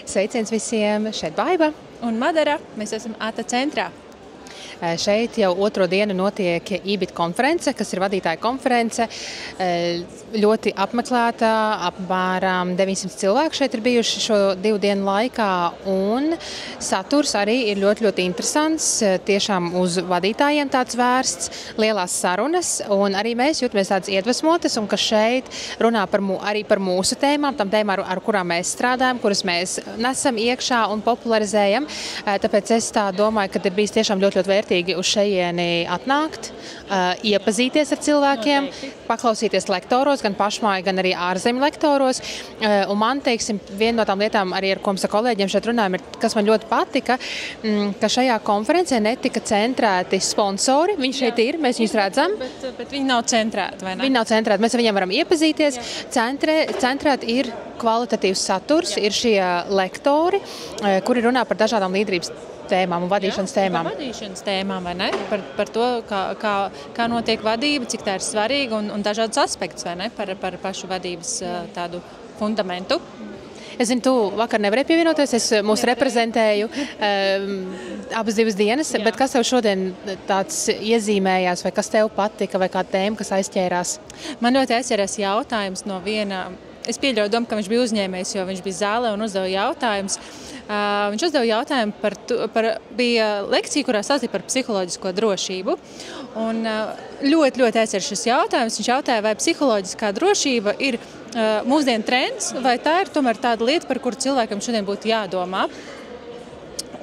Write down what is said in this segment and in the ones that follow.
Sveiciens visiem! Šeit Baiba un Madara. Mēs esam ATA centrā. Šeit jau otro dienu notiek IBIT konference, kas ir vadītāja konference. Ļoti apmeklēta, apmēram 900 cilvēku šeit ir bijuši šo 2 dienu laikā, un saturs arī ir ļoti interesants. Tiešām uz vadītājiem tāds vērsts, lielās sarunas, un arī mēs jūtamies tādas iedvesmotas, un ka šeit runā arī par mūsu tēmām, tam tēmām, ar kurām mēs strādājam, kuras mēs nesam iekšā un popularizējam. Tāpēc es tā domāju, ka ir bijis tiešām ļoti vērtīgi uz šejieni atnākt, iepazīties ar cilvēkiem, paklausīties lektoros, gan pašmāju, gan arī ārzemju lektoros. Un man, teiksim, viena no tām lietām, arī ar ko mēs ar kolēģiem šeit runājam, ir, kas man ļoti patika, ka šajā konferencē netika centrēti sponsori. Viņi šeit ir, mēs viņus redzam. Bet viņi nav centrēti, vai ne? Viņi nav centrēti, mēs ar viņiem varam iepazīties. Centrēti ir kvalitatīvs saturs, ir šie lektori, kuri runā par dažādām līderības tēmām un vadīšanas tēmām. Par vadīšanas tēmām, vai ne? Par to, kā notiek vadība, cik tā ir svarīga un dažādus aspektus, vai ne? Par pašu vadības tādu fundamentu. Es zinu, tu vakar nevarēji pievienoties, es mūs reprezentēju abas 2 dienas, bet kas tev šodien tāds iezīmējās, vai kas tev patika, vai kā tēma, kas aizķērās? Man ļoti aizķērās jautājums no viena. Es pieļauju domu, ka viņš bija uzņēmējs, jo viņš bija zālē un uzdeva jautājumus. Viņš uzdeva jautājumu bija lekcija, kurā stāstīja par psiholoģisko drošību. Un ļoti aizķer šis jautājums. Viņš jautāja, vai psiholoģiskā drošība ir mūsdienu trends, vai tā ir tomēr tāda lieta, par kuru cilvēkam šodien būtu jādomā.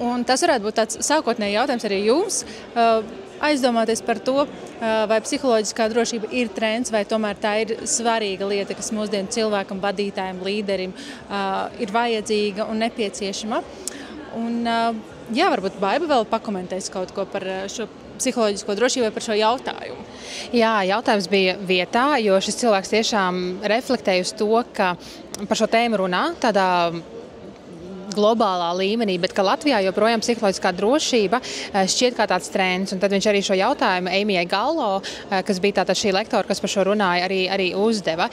Un tas varētu būt tāds sākotnēji jautājums arī jums. Aizdomāties par to, vai psiholoģiskā drošība ir trends, vai tomēr tā ir svarīga lieta, kas mūsdienu cilvēkam, vadītājiem, līderim ir vajadzīga un nepieciešama. Un, jā, varbūt Baiba vēl pakomentēs kaut ko par šo psiholoģisko drošību vai par šo jautājumu. Jā, jautājums bija vietā, jo šis cilvēks tiešām reflektēja uz to, ka par šo tēmu runā tādā globālā līmenī, bet ka Latvijā joprojām psiholoģiskā drošība šķiet kā tāds trends. Un tad viņš arī šo jautājumu Eimijai Gallo, kas bija tātad šī lektora, kas par šo runāja, arī uzdeva.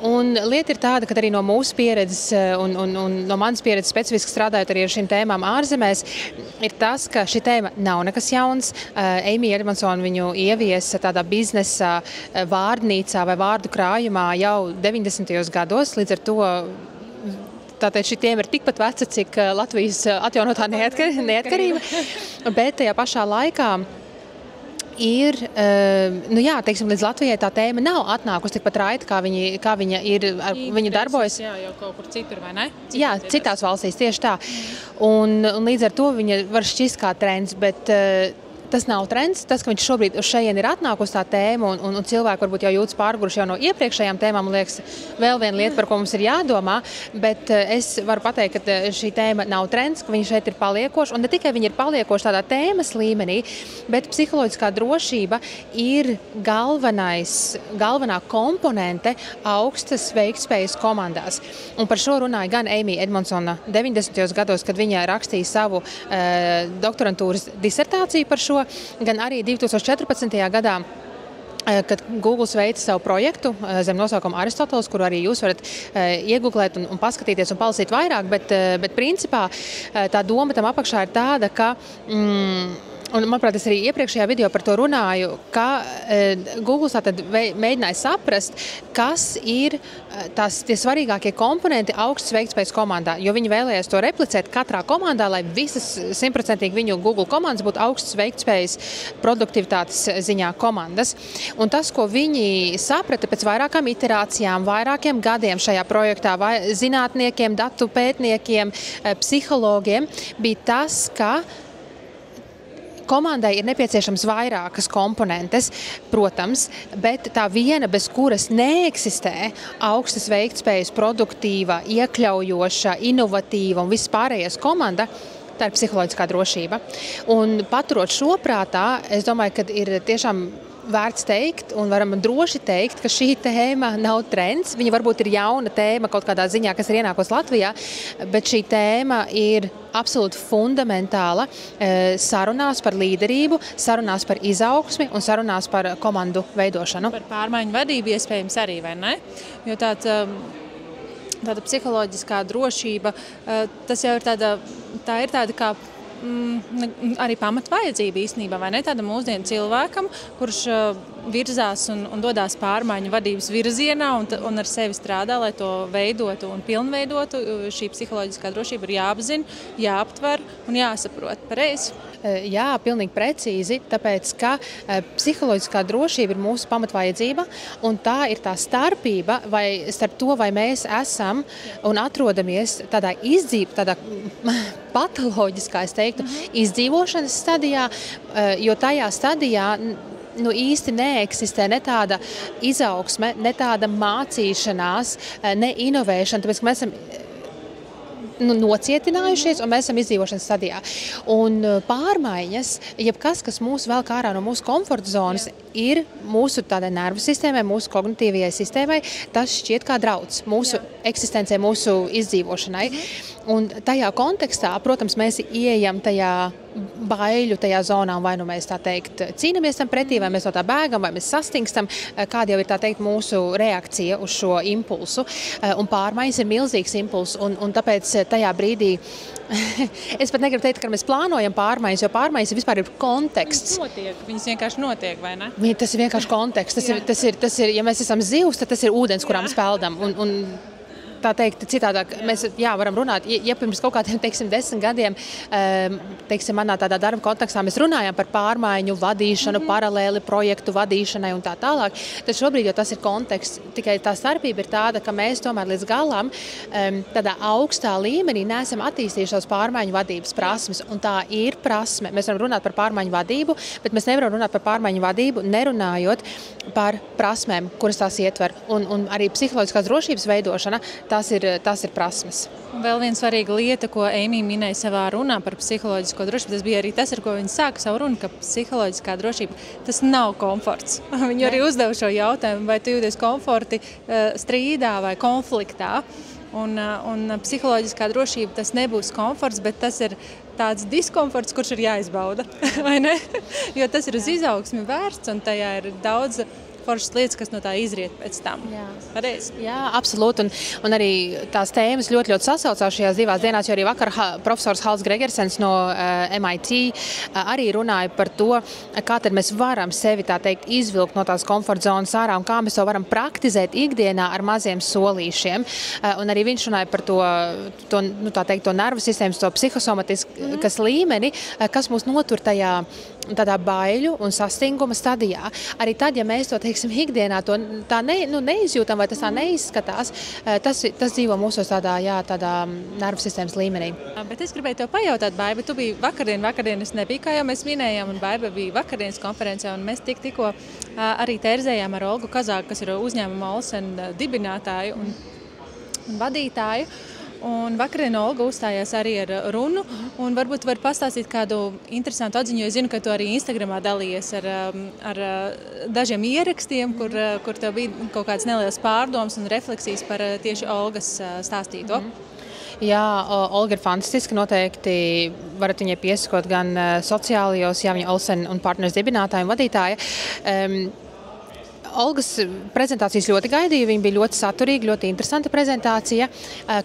Un lieta ir tāda, ka arī no mūsu pieredzes un no manas pieredzes specifiski strādājot arī ar šīm tēmām ārzemēs, ir tas, ka šī tēma nav nekas jauns. Eimija Edmondsona viņu ieviesa tādā biznesa vārdnīcā vai vārdu krājumā jau 90. gados, līdz ar to tātad šī tēma ir tikpat veca, cik Latvijas atjaunotā neatkarība, bet tajā pašā laikā ir, teiksim, līdz Latvijai tā tēma nav atnākusi tikpat raiti, kā viņa ir, viņa darbojas. Jā, jau kaut kur citur, vai ne? Jā, citās valstīs tieši tā. Un līdz ar to viņa var šķist kā trends, bet tas nav trends. Tas, ka viņš šobrīd uz šejien ir atnākusi tā tēma un cilvēki varbūt jau jūtas pārguruši jau no iepriekšējām tēmām, man liekas, vēl viena lieta, par ko mums ir jādomā, bet es varu pateikt, ka šī tēma nav trends, ka viņa šeit ir paliekoša, un ne tikai viņa ir paliekoša tādā tēmas līmenī, bet psiholoģiskā drošība ir galvenā komponente augstas veiktspējas komandās. Un par šo runāja gan Eimija Edmondsona 90. gados, kad viņa rakstīja savu doktorantūras disertāciju par šo, gan arī 2014. gadā, kad Google veica savu projektu zem nosaukuma Aristoteles, kuru arī jūs varat iegooglēt un paskatīties un palasīt vairāk, bet principā tā doma tam apakšā ir tāda, ka un, manuprāt, es arī iepriekšējā video par to runāju, ka Google tātad mēģināja saprast, kas ir tie svarīgākie komponenti augstas veiktspējas komandā, jo viņi vēlējās to replicēt katrā komandā, lai visas 100% viņu Google komandas būtu augstas veiktspējas produktivitātes ziņā komandas. Un tas, ko viņi saprata pēc vairākām iterācijām, vairākiem gadiem šajā projektā, zinātniekiem, datu pētniekiem, psihologiem, bija tas, ka komandai ir nepieciešams vairākas komponentes, protams, bet tā viena, bez kuras neeksistē augstas veiktspējas, produktīva, iekļaujoša, inovatīva un vispārējais komanda, tā ir psiholoģiskā drošība. Un paturot šo prātā, es domāju, ka ir tiešām vērts teikt un varam droši teikt, ka šī tēma nav trends. Viņa varbūt ir jauna tēma kaut kādā ziņā, kas ir ienākusi Latvijā, bet šī tēma ir absolūti fundamentāla sarunās par līderību, sarunās par izaugsmi un sarunās par komandu veidošanu. Par pārmaiņu vadību iespējams arī, vai ne? Jo tāds tāda psiholoģiskā drošība, tas jau ir tāda kā arī pamatvajadzība īstenībā, vai ne? Tāda mūsdienu cilvēkam, kurš virzās un dodās pārmaiņu vadības virzienā un ar sevi strādā, lai to veidotu un pilnveidotu. Šī psiholoģiskā drošība ir jāapzina, jāaptver un jāsaprot pareizi. Jā, pilnīgi precīzi, tāpēc, ka psiholoģiskā drošība ir mūsu pamatvajadzība, un tā ir tā starpība starp to, vai mēs esam un atrodamies tādā patoloģiskā, es teiktu, izdzīvošanas stadijā, jo tajā stadijā īsti neeksistē ne tāda izaugsme, ne tāda mācīšanās, ne inovēšana, tāpēc, ka mēs esam nocietinājušies, un mēs esam izdzīvošanas stadijā. Un pārmaiņas, jebkas, kas mūs velk ārā no mūsu komforta zonas, ir mūsu tādai nervu sistēmai, mūsu kognitīvajai sistēmai, tas šķiet kā drauds mūsu eksistencei, mūsu izdzīvošanai. Un tajā kontekstā, protams, mēs ieejam tajā baiļu tajā zonā, vai nu mēs tā teikt cīnamies tam pretī, vai mēs no tā bēgam, vai mēs sastingstam, kāda jau ir tā teikt mūsu reakcija uz šo impulsu. Un pārmaiņas ir milzīgs impulss, un tāpēc tajā brīdī es pat negribu teikt, ka mēs plānojam pārmaiņas, jo pārmaiņas vispār ir konteksts. Viņas vienkārši notiek, vai ne? Tas ir vienkārši konteksts. Tas ir, ja mēs esam zivs, tad tas ir ūdens, kurā mēs peldam. Un tā teikt, citādāk, mēs varam runāt, ja pirms kaut kādiem, 10 gadiem, manā tādā darba kontekstā mēs runājām par pārmaiņu vadīšanu, paralēli projektu vadīšanai un tā tālāk, tad šobrīd jau tas ir konteksts, tikai tā starpība ir tāda, ka mēs tomēr līdz galam tādā augstā līmenī neesam attīstījušos pārmaiņu vadības prasmes, un tā ir prasme. Mēs varam runāt par pārmaiņu vadību, bet mēs nevaram runāt par pārmaiņu vadību, nerunājot par prasmēm, kuras tās ietver, un arī psiholoģiskās drošības veidošana, tās ir prasmes. Vēl viena svarīga lieta, ko Eimija minēja savā runā par psiholoģisko drošību, tas bija arī tas, ar ko viņa sāka savu runu, ka psiholoģiskā drošība, tas nav komforts. Viņa arī uzdeva šo jautājumu, vai tu jūties komforti strīdā vai konfliktā. Un psiholoģiskā drošība tas nebūs komforts, bet tas ir tāds diskomforts, kurš ir jāizbauda, vai ne? Jo tas ir uz izaugsmi vērsts, un tajā ir daudz foršas lietas, kas no tā izriet pēc tam. Jā, absolūti. Un arī tās tēmas ļoti sasaucās šajās divās dienās, jo arī vakar profesors Hals Gregersens no MIT arī runāja par to, kā tad mēs varam sevi, tā teikt, izvilkt no tās komforta zonas ārā un kā mēs to varam praktizēt ikdienā ar maziem solīšiem. Un arī viņš runāja par to nervu sistēmas, to psihosomatiskas līmeni, kas mūs notur tādā baiļu un sastinguma stadijā. Arī tad, ja mēs to, teiksim, ikdienā to tā neizjūtam vai tas tā neizskatās, tas dzīvo mūsos tādā nervu sistēmas līmenī. Bet es gribēju tev pajautāt, Baiba, tu biji vakardien es nebiju, kā jau mēs minējām, un Baiba bija vakardienas konferencē, un mēs tikko arī tērzējām ar Olgu Kazāku, kas ir uzņēmuma Olsen dibinātāju un vadītāju. Un vakarien Olga uzstājās arī ar runu, un varbūt var pastāstīt kādu interesantu atziņu, jo es zinu, ka tu arī Instagramā dalījies ar dažiem ierakstiem, kur tev bija kaut kāds neliels pārdoms un refleksijas par tieši Olgas stāstīto. Jā, Olga ir fantastiska, noteikti varat viņai piesakot gan sociālajos, viņa Olsen un partners dibinātāja un vadītāja. Olgas prezentācijas ļoti gaidīja, viņa bija ļoti saturīga, ļoti interesanta prezentācija.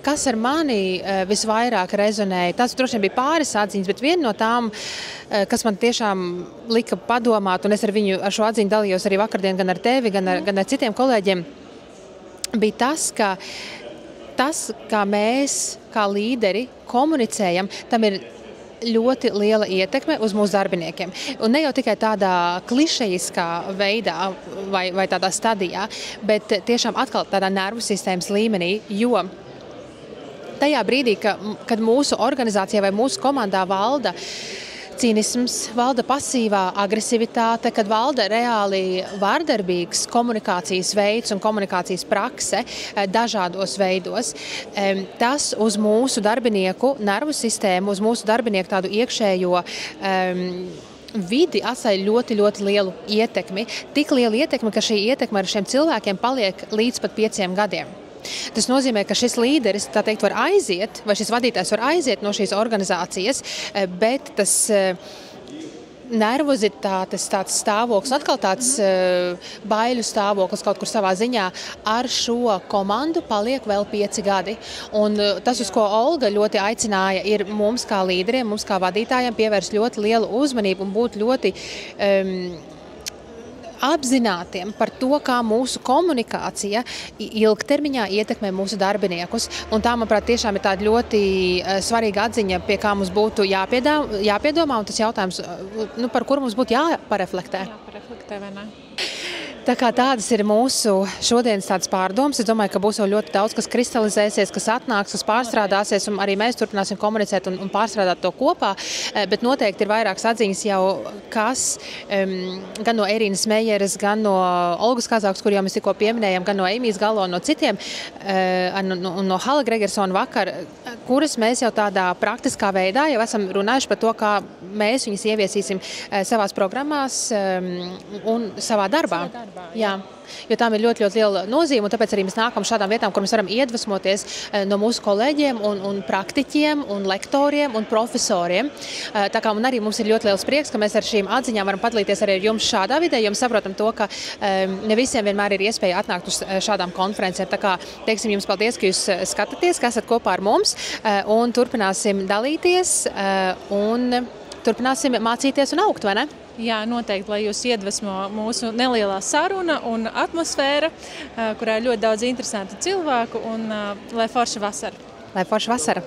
Kas ar mani visvairāk rezonēja, tas droši vien bija pāris atziņas, bet viena no tām, kas man tiešām lika padomāt, un es ar šo atziņu dalījos arī vakardien gan ar tevi, gan ar citiem kolēģiem, bija tas, kā mēs, kā līderi, komunicējam, tam ir ļoti liela ietekme uz mūsu darbiniekiem. Un ne jau tikai tādā klišejiskā veidā vai tādā stadijā, bet tiešām atkal tādā nervu sistēmas līmenī, jo tajā brīdī, kad mūsu organizācijā vai mūsu komandā valda cīnisms, valda pasīvā agresivitāte, kad valda reāli vārdarbīgs komunikācijas veids un komunikācijas prakse dažādos veidos. Tas uz mūsu darbinieku nervu sistēmu, uz mūsu darbinieku tādu iekšējo vidi atstāja ļoti, ļoti lielu ietekmi. Tik lielu ietekmi, ka šī ietekme ar šiem cilvēkiem paliek līdz pat 5 gadiem. Tas nozīmē, ka šis līderis, tā teikt, var aiziet, vai šis vadītājs var aiziet no šīs organizācijas, bet nervozitātes tāds stāvoklis, atkal tāds baiļu stāvoklis kaut kur savā ziņā. Ar šo komandu paliek vēl 5 gadi. Un tas, uz ko Olga ļoti aicināja, ir mums kā līderiem, mums kā vadītājiem pievērst ļoti lielu uzmanību un būt ļoti apzinātiem par to, kā mūsu komunikācija ilgtermiņā ietekmē mūsu darbiniekus. Un tā, manuprāt, tiešām ir tāda ļoti svarīga atziņa, pie kā mums būtu jāpiedomā, un tas jautājums, par kuru mums būtu jāpareflektē. Jāpareflektē, vai ne? Tā kā tādas ir mūsu šodienas tādas pārdomas. Es domāju, ka būs vēl ļoti daudz, kas kristalizēsies, kas atnāks, kas pārstrādāsies, un arī mēs turpināsim komunicēt un pārstrādāt to kopā. Bet noteikti ir vairākas atziņas jau, kas gan no Erīnas Mejeras, gan no Olgas Kazākas, kur jau mēs tikko pieminējām, gan no Eimijas Galo, no citiem, un no Hala Gregersona vakar, kuras mēs jau tādā praktiskā veidā jau esam runājuši par to, kā mēs viņas ieviesīsim savās programmās un savā darbā. Jā, jo tām ir ļoti, ļoti liela nozīme, un tāpēc arī mēs nākam šādām vietām, kur mēs varam iedvesmoties no mūsu kolēģiem un praktiķiem un lektoriem un profesoriem. Tā kā arī mums ir ļoti liels prieks, ka mēs ar šīm atziņām varam padalīties arī ar jums šādā vidē, jo mēs saprotam to, ka ne visiem vienmēr ir iespēja atnākt uz šādām konferencēm. Tā kā teiksim jums paldies, ka jūs skatāties, ka esat kopā ar mums, un turpināsim dalīties un turpināsim mācīties un augt, vai ne? Jā, noteikti, lai jūs iedvesmo mūsu nelielā saruna un atmosfēra, kurā ir ļoti daudz interesantu cilvēku, un lai forša vasara. Lai forša vasara.